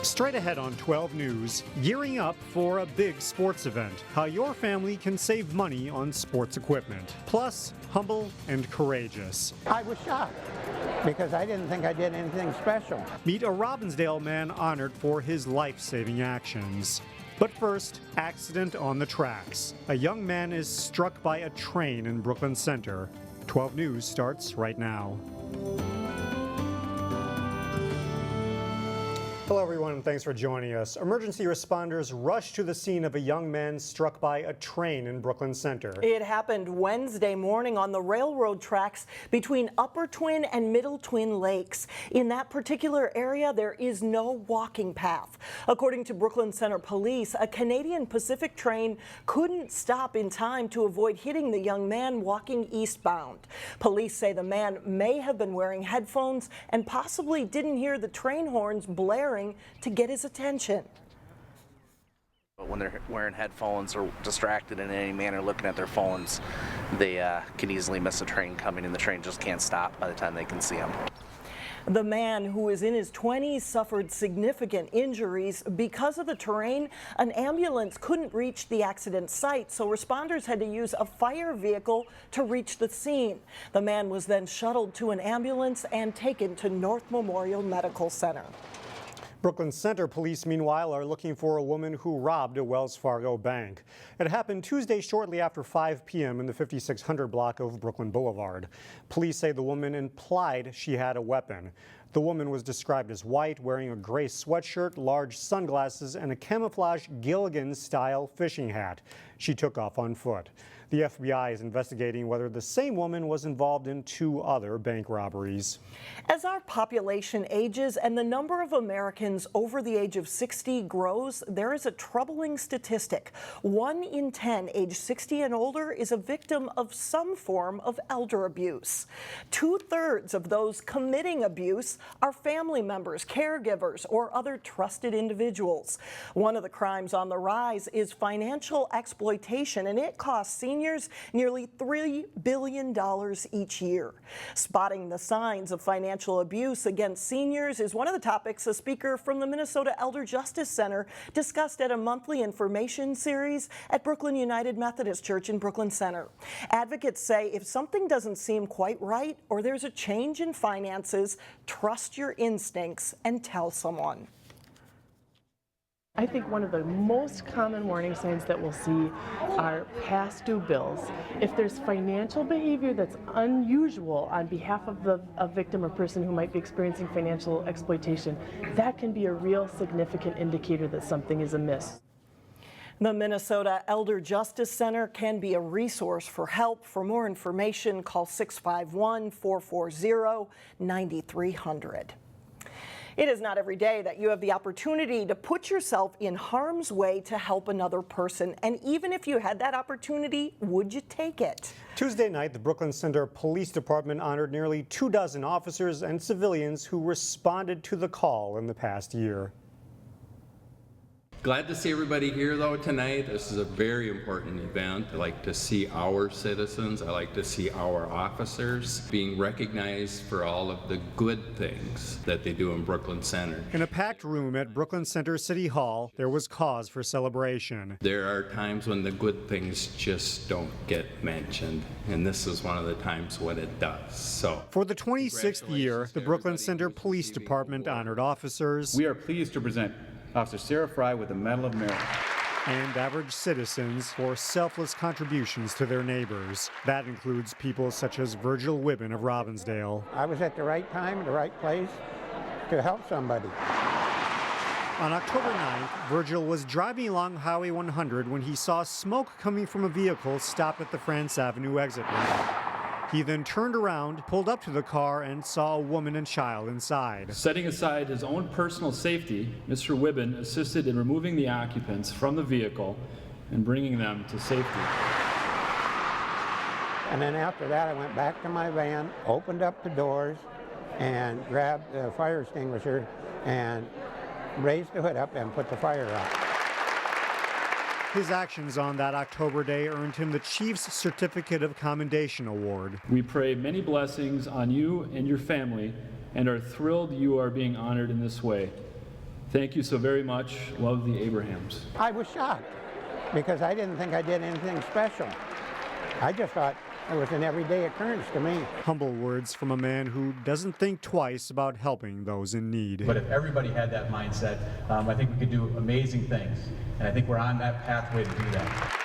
Straight ahead on 12 News, gearing up for a big sports event. How your family can save money on sports equipment. Plus, humble and courageous. I was shocked because I didn't think I did anything special. Meet a Robbinsdale man honored for his life-saving actions. But first, accident on the tracks. A young man is struck by a train in Brooklyn Center. 12 News starts right now. Hello everyone, and thanks for joining us. Emergency responders rushed to the scene of a young man struck by a train in Brooklyn Center. It happened Wednesday morning on the railroad tracks between Upper Twin and Middle Twin Lakes. In that particular area, there is no walking path. According to Brooklyn Center police, a Canadian Pacific train couldn't stop in time to avoid hitting the young man walking eastbound. Police say the man may have been wearing headphones and possibly didn't hear the train horns blaring to get his attention. When they're wearing headphones or distracted in any manner looking at their phones, they can easily miss a train coming, and the train just can't stop by the time they can see them. The man, who is in his 20s, suffered significant injuries. Because of the terrain, an ambulance couldn't reach the accident site, so responders had to use a fire vehicle to reach the scene. The man was then shuttled to an ambulance and taken to North Memorial Medical Center. Brooklyn Center police, meanwhile, are looking for a woman who robbed a Wells Fargo bank. It happened Tuesday shortly after 5 p.m. in the 5600 block of Brooklyn Boulevard. Police say the woman implied she had a weapon. The woman was described as white, wearing a gray sweatshirt, large sunglasses, and a camouflage Gilligan-style fishing hat. She took off on foot. The FBI is investigating whether the same woman was involved in 2 other bank robberies. As our population ages and the number of Americans over the age of 60 grows, there is a troubling statistic. 1 in 10 age 60 and older is a victim of some form of elder abuse. 2/3 of those committing abuse are family members, caregivers, or other trusted individuals. One of the crimes on the rise is financial exploitation, and it costs seniors nearly $3 billion each year. Spotting the signs of financial abuse against seniors is one of the topics a speaker from the Minnesota Elder Justice Center discussed at a monthly information series at Brooklyn United Methodist Church in Brooklyn Center. Advocates say if something doesn't seem quite right or there's a change in finances, trust your instincts and tell someone. I think one of the most common warning signs that we'll see are past due bills. If there's financial behavior that's unusual on behalf of a victim or person who might be experiencing financial exploitation, that can be a real significant indicator that something is amiss. The Minnesota Elder Justice Center can be a resource for help. For more information, call 651-440-9300. It is not every day that you have the opportunity to put yourself in harm's way to help another person. And even if you had that opportunity, would you take it? Tuesday night, the Brooklyn Center Police Department honored nearly 24 officers and civilians who responded to the call in the past year. Glad to see everybody here though tonight. This is a very important event. I like to see our citizens, I like to see our officers being recognized for all of the good things that they do in Brooklyn Center. In a packed room at Brooklyn Center City Hall, there was cause for celebration. There are times when the good things just don't get mentioned, and this is one of the times when it does. So, for the 26th year, the Brooklyn Center Police Department honored officers. We are pleased to present Officer Sarah Fry with the Medal of Merit. And average citizens for selfless contributions to their neighbors. That includes people such as Virgil Wibben of Robbinsdale. I was at the right time, the right place to help somebody. On October 9th, Virgil was driving along Highway 100 when he saw smoke coming from a vehicle stopped at the France Avenue exit ramp. He then turned around, pulled up to the car, and saw a woman and child inside. Setting aside his own personal safety, Mr. Wibben assisted in removing the occupants from the vehicle and bringing them to safety. And then after that, I went back to my van, opened up the doors, and grabbed the fire extinguisher and raised the hood up and put the fire out. His actions on that October day earned him the Chief's Certificate of Commendation Award. We pray many blessings on you and your family and are thrilled you are being honored in this way. Thank you so very much. Love the Abrahams. I was shocked because I didn't think I did anything special. I just thought it was an everyday occurrence to me. Humble words from a man who doesn't think twice about helping those in need. But if everybody had that mindset, I think we could do amazing things. And I think we're on that pathway to do that.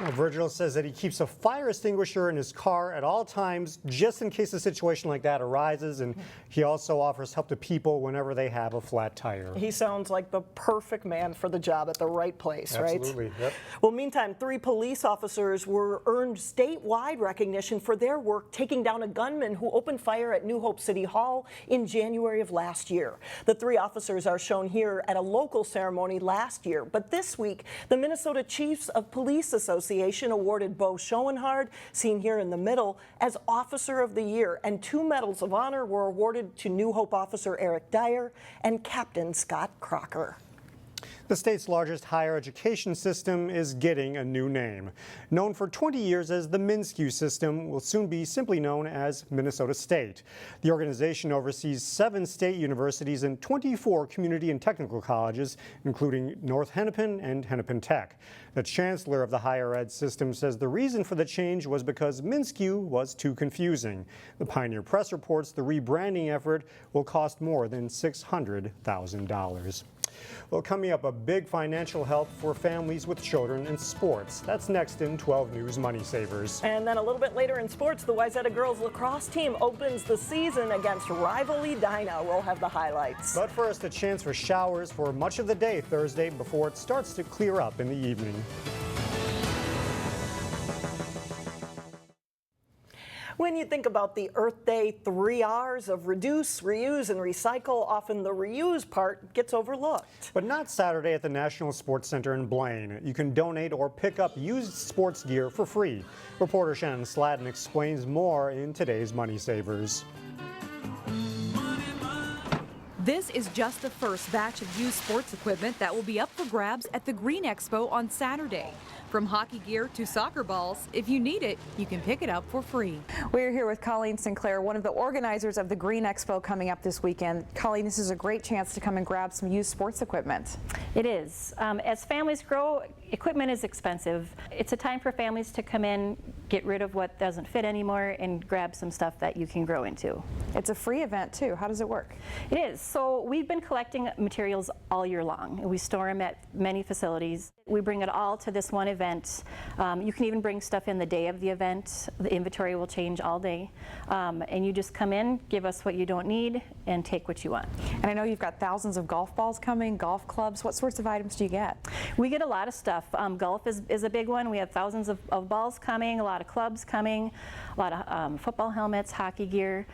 Well, Virgil says that he keeps a fire extinguisher in his car at all times, just in case a situation like that arises, and he also offers help to people whenever they have a flat tire. He sounds like the perfect man for the job at the right place, right? Absolutely, yep. Well, meantime, 3 police officers were earned statewide recognition for their work taking down a gunman who opened fire at New Hope City Hall in January of last year. The 3 officers are shown here at a local ceremony last year, but this week, the Minnesota Chiefs of Police Association awarded Bo Schoenhard, seen here in the middle, as Officer of the Year, and 2 medals of honor were awarded to New Hope officer Eric Dyer and Captain Scott Crocker. The state's largest higher education system is getting a new name. Known for 20 years as the MnSCU system, will soon be simply known as Minnesota State. The organization oversees 7 state universities and 24 community and technical colleges, including North Hennepin and Hennepin Tech. The chancellor of the higher ed system says the reason for the change was because MnSCU was too confusing. The Pioneer Press reports the rebranding effort will cost more than $600,000. Well, coming up, a big financial help for families with children in sports. That's next in 12 News Money Savers. And then a little bit later in sports, the Wayzata girls lacrosse team opens the season against rival Edina. We'll have the highlights. But first, a chance for showers for much of the day Thursday before it starts to clear up in the evening. When you think about the Earth Day 3 R's of reduce, reuse, and recycle, often the reuse part gets overlooked. But not Saturday at the National Sports Center in Blaine. You can donate or pick up used sports gear for free. Reporter Shannon Sladden explains more in today's Money Savers. This is just the first batch of used sports equipment that will be up for grabs at the Green Expo on Saturday. From hockey gear to soccer balls, if you need it, you can pick it up for free. We're here with Colleen Sinclair, one of the organizers of the Green Expo coming up this weekend. Colleen, this is a great chance to come and grab some used sports equipment. It is. As families grow, equipment is expensive. It's a time for families to come in, get rid of what doesn't fit anymore, and grab some stuff that you can grow into. It's a free event too. How does it work? It is. So we've been collecting materials all year long. We store them at many facilities. We bring it all to this one event. You can even bring stuff in the day of the event. The inventory will change all day. And you just come in, give us what you don't need, and take what you want. And I know you've got thousands of golf balls coming, golf clubs. What sorts of items do you get? We get a lot of stuff. Golf is a big one. We have thousands of balls coming, a lot of clubs coming, a lot of football helmets, hockey gear.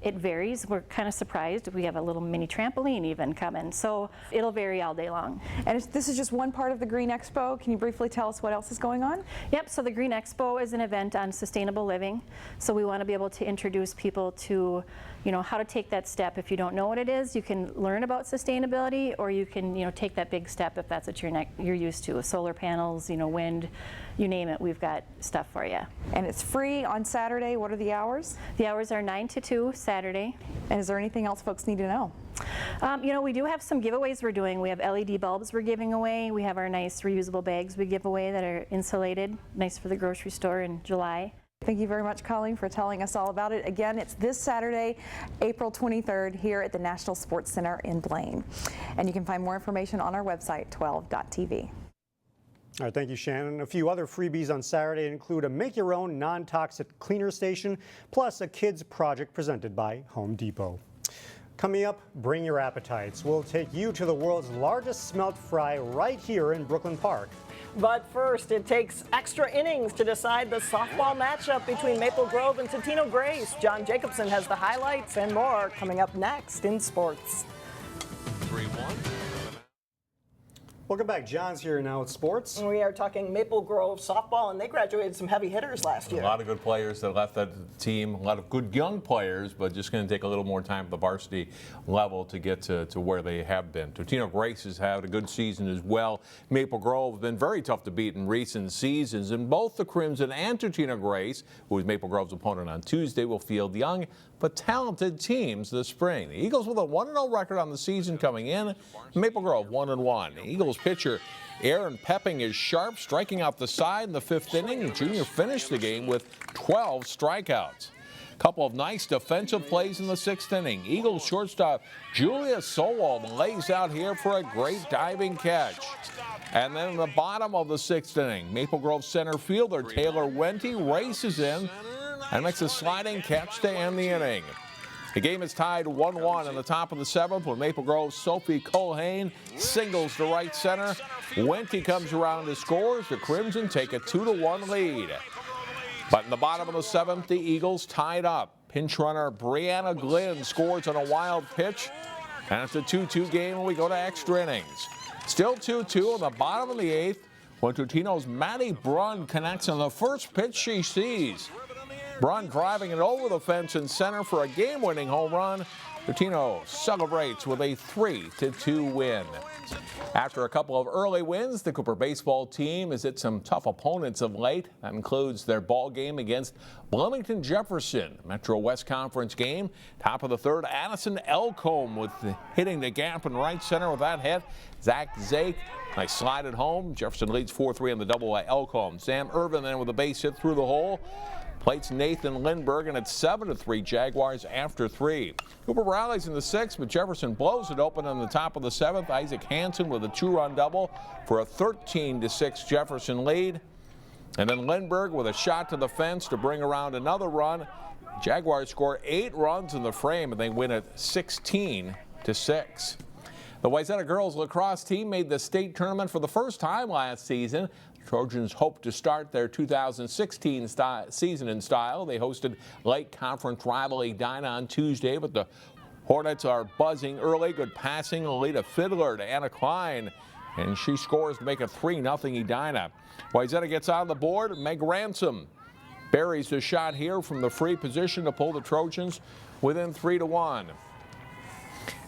It varies. We're kind of surprised. We have a little mini trampoline even coming. So it'll vary all day long. And this is just one part of the Green Expo. Can you briefly tell us what else is going on? Yep, so the Green Expo is an event on sustainable living. So we want to be able to introduce people to, how to take that step. If you don't know what it is, you can learn about sustainability, or you can, take that big step if that's what you're used to. Solar panels, wind, you name it, we've got stuff for you. And it's free on Saturday. What are the hours? The hours are 9 to 2 Saturday. And is there anything else folks need to know? We do have some giveaways we're doing. We have LED bulbs we're giving away. We have our nice reusable bags we give away that are insulated, nice for the grocery store in July. Thank you very much, Colleen, for telling us all about it. Again, it's this Saturday, April 23rd, here at the National Sports Center in Blaine. And you can find more information on our website, 12.tv. All right, thank you, Shannon. A few other freebies on Saturday include a make-your-own non-toxic cleaner station, plus a kids project presented by Home Depot. Coming up, bring your appetites. We'll take you to the world's largest smelt fry right here in Brooklyn Park. But first, it takes extra innings to decide the softball matchup between Maple Grove and Totino-Grace. John Jacobson has the highlights and more coming up next in sports. 3-1. Welcome back. John's here now with sports. We are talking Maple Grove softball, and they graduated some heavy hitters last year. A lot of good players that left that team, a lot of good young players, but just going to take a little more time at the varsity level to get to where they have been. Totino-Grace has had a good season as well. Maple Grove has been very tough to beat in recent seasons, and both the Crimson and Totino-Grace, who is Maple Grove's opponent on Tuesday, will field young but talented teams this spring. The Eagles with a 1-0 record on the season coming in. Maple Grove 1-1. Eagles pitcher Aaron Pepping is sharp, striking out the side in the 5th inning. The junior finished the game with 12 strikeouts. A couple of nice defensive plays in the 6th inning. Eagles shortstop Julia Sowald lays out here for a great diving catch. And then in the bottom of the 6th inning, Maple Grove center fielder Taylor Wente races in and makes a sliding catch to end the inning. The game is tied 1-1 in the top of the 7th when Maple Grove's Sophie Colhane singles to right center. Wente comes around to score as the Crimson take a 2-1 lead. But in the bottom of the 7th, the Eagles tied up. Pinch runner Brianna Glynn scores on a wild pitch. And it's a 2-2 game when we go to extra innings. Still 2-2 in the bottom of the 8th when Totino's Maddie Brunn connects on the first pitch she sees. Brunn driving it over the fence in center for a game-winning home run. Totino celebrates with a 3-2 win. After a couple of early wins, the Cooper baseball team has hit some tough opponents of late. That includes their ball game against Bloomington Jefferson, Metro West Conference game. Top of the 3rd, Addison Elcombe with hitting the gap in right center with that hit. Zach Zake, nice slide at home. Jefferson leads 4-3 on the double by Elcombe. Sam Irvin then with a base hit through the hole. Plates Nathan Lindbergh, and it's 7-3 Jaguars after 3. Cooper rallies in the 6th, but Jefferson blows it open on the top of the 7th. Isaac Hansen with a 2-run double for a 13-6 Jefferson lead. And then Lindbergh with a shot to the fence to bring around another run. Jaguars score 8 runs in the frame, and they win it 16-6. The Wayzata girls lacrosse team made the state tournament for the first time last season. Trojans hope to start their 2016 season in style. They hosted late conference rival Edina on Tuesday, but the Hornets are buzzing early. Good passing, Alita Fiddler to Anna Klein, and she scores to make it 3-0 Edina. Wayzata gets on the board. Meg Ransom buries the shot here from the free position to pull the Trojans within 3-1.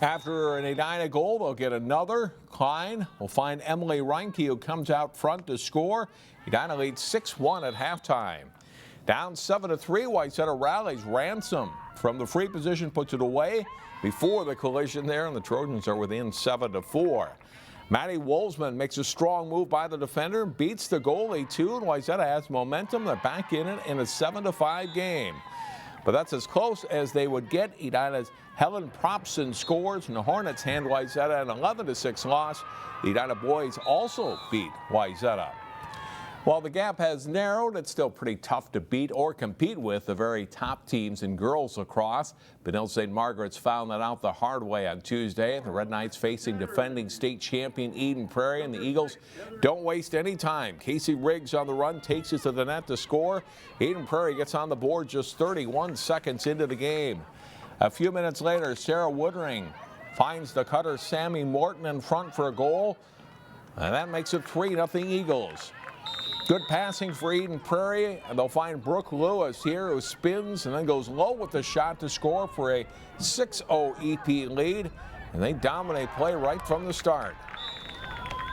After an Edina goal, they'll get another. Klein will find Emily Reinke, who comes out front to score. Edina leads 6-1 at halftime. Down 7-3, Wayzata rallies. Ransom from the free position puts it away before the collision there, and the Trojans are within 7-4. Maddie Wolfsman makes a strong move by the defender, beats the goalie too, and Wayzata has momentum. They're back in it in a 7-5 game. But that's as close as they would get. Edina's Helen Propson scores, and the Hornets hand Wayzata an 11-6 loss. The Edina boys also beat Wayzata. While the gap has narrowed, it's still pretty tough to beat or compete with the very top teams in girls lacrosse. Benilde-St. Margaret's found that out the hard way on Tuesday. The Red Knights facing defending state champion Eden Prairie, and the Eagles don't waste any time. Casey Riggs on the run takes it to the net to score. Eden Prairie gets on the board just 31 seconds into the game. A few minutes later, Sarah Woodring finds the cutter Sammy Morton in front for a goal, and that makes it 3-0 Eagles. Good passing for Eden Prairie, and they'll find Brooke Lewis here, who spins and then goes low with the shot to score for a 6-0 EP lead, and they dominate play right from the start.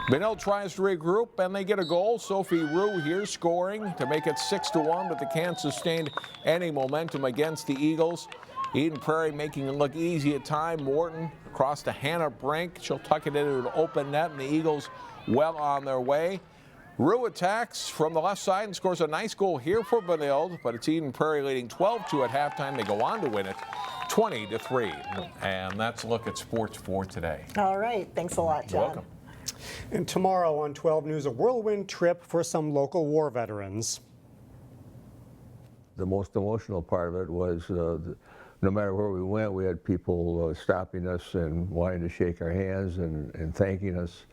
Benilde tries to regroup, and they get a goal. Sophie Rue here scoring to make it 6-1, but they can't sustain any momentum against the Eagles. Eden Prairie making it look easy at time. Morton across to Hannah Brink. She'll tuck it into an open net, and the Eagles well on their way. Rue attacks from the left side and scores a nice goal here for Benilde, but it's Eden Prairie leading 12-2 at halftime. They go on to win it 20-3. And that's a look at sports for today. All right. Thanks a lot, John. You're welcome. And tomorrow on 12 News, a whirlwind trip for some local war veterans. The most emotional part of it was no matter where we went, we had people stopping us and wanting to shake our hands and thanking us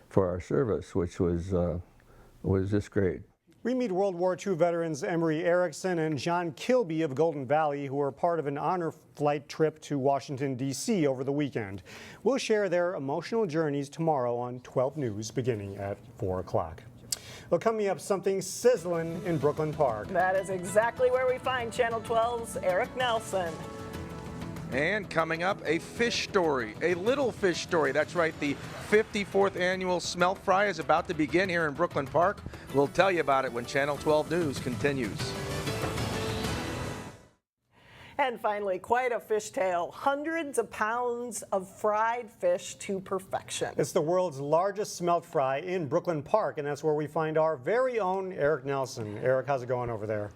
for our service, which was just great. We meet World War II veterans Emery Erickson and John Kilby of Golden Valley, who are part of an honor flight trip to Washington, D.C. over the weekend. We'll share their emotional journeys tomorrow on 12 News beginning at 4 o'clock. Well, coming up, something sizzling in Brooklyn Park. That is exactly where we find Channel 12's Eric Nelson. And coming up, a fish story, a little fish story. That's right, the 54th annual Smelt Fry is about to begin here in Brooklyn Park. We'll tell you about it when Channel 12 News continues. And finally, quite a fish tale. Hundreds of pounds of fried fish to perfection. It's the world's largest smelt fry in Brooklyn Park, and that's where we find our very own Eric Nelson. Eric, how's it going over there?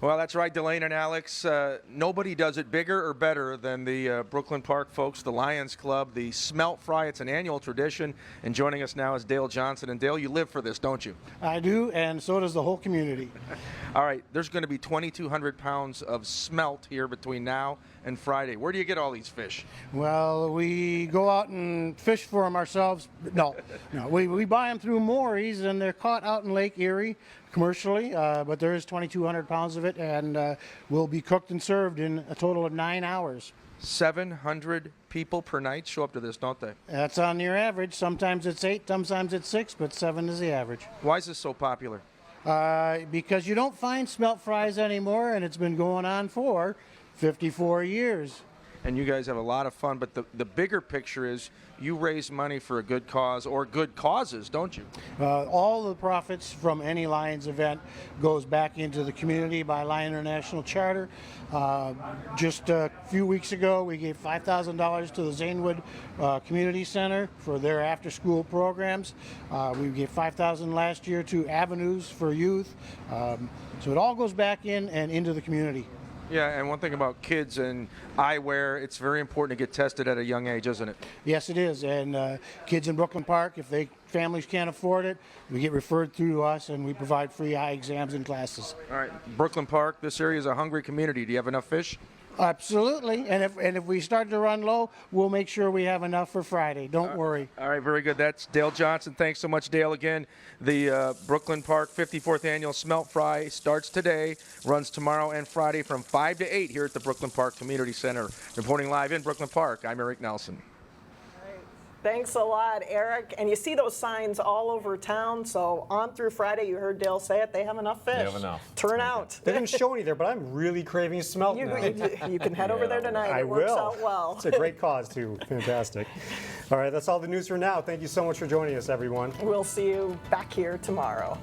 Well, that's right, Delane and Alex. Nobody does it bigger or better than the Brooklyn Park folks, the Lions Club, the Smelt Fry. It's an annual tradition. And joining us now is Dale Johnson. And Dale, you live for this, don't you? I do, and so does the whole community. All right, there's going to be 2,200 pounds of smelt here between now and Friday. Where do you get all these fish? Well, we go out and fish for them ourselves. No, we buy them through Maury's, and they're caught out in Lake Erie commercially, but there is 2,200 pounds of it, and will be cooked and served in a total of 9 hours. 700 people per night show up to this, don't they? That's on your average. Sometimes it's 8, sometimes it's 6, but 7 is the average. Why is this so popular? Because you don't find smelt fries anymore, and it's been going on for 54 years. And you guys have a lot of fun, but the bigger picture is you raise money for a good cause or good causes, don't you? All the profits from any Lions event goes back into the community by Lion International Charter. Just a few weeks ago, we gave $5,000 to the Zanewood Community Center for their after-school programs. We gave $5,000 last year to Avenues for Youth. So it all goes back in and into the community. Yeah, and one thing about kids and eyewear, it's very important to get tested at a young age, isn't it? Yes, it is. And kids in Brooklyn Park, if families can't afford it, we get referred through to us, and we provide free eye exams and classes. All right, Brooklyn Park, this area is a hungry community. Do you have enough fish? Absolutely, and if we start to run low, we'll make sure we have enough for Friday. Don't worry. All right, very good. That's Dale Johnson. Thanks so much, Dale. Again, the Brooklyn Park 54th Annual Smelt Fry starts today, runs tomorrow and Friday from 5 to 8 here at the Brooklyn Park Community Center. Reporting live in Brooklyn Park, I'm Eric Nelson. Thanks a lot, Eric. And you see those signs all over town. So on through Friday, you heard Dale say it, they have enough fish. They have enough. Turn out. They didn't show any there, but I'm really craving smelt now. You can head over there tonight. It works out well. It's a great cause, too. Fantastic. All right, that's all the news for now. Thank you so much for joining us, everyone. We'll see you back here tomorrow.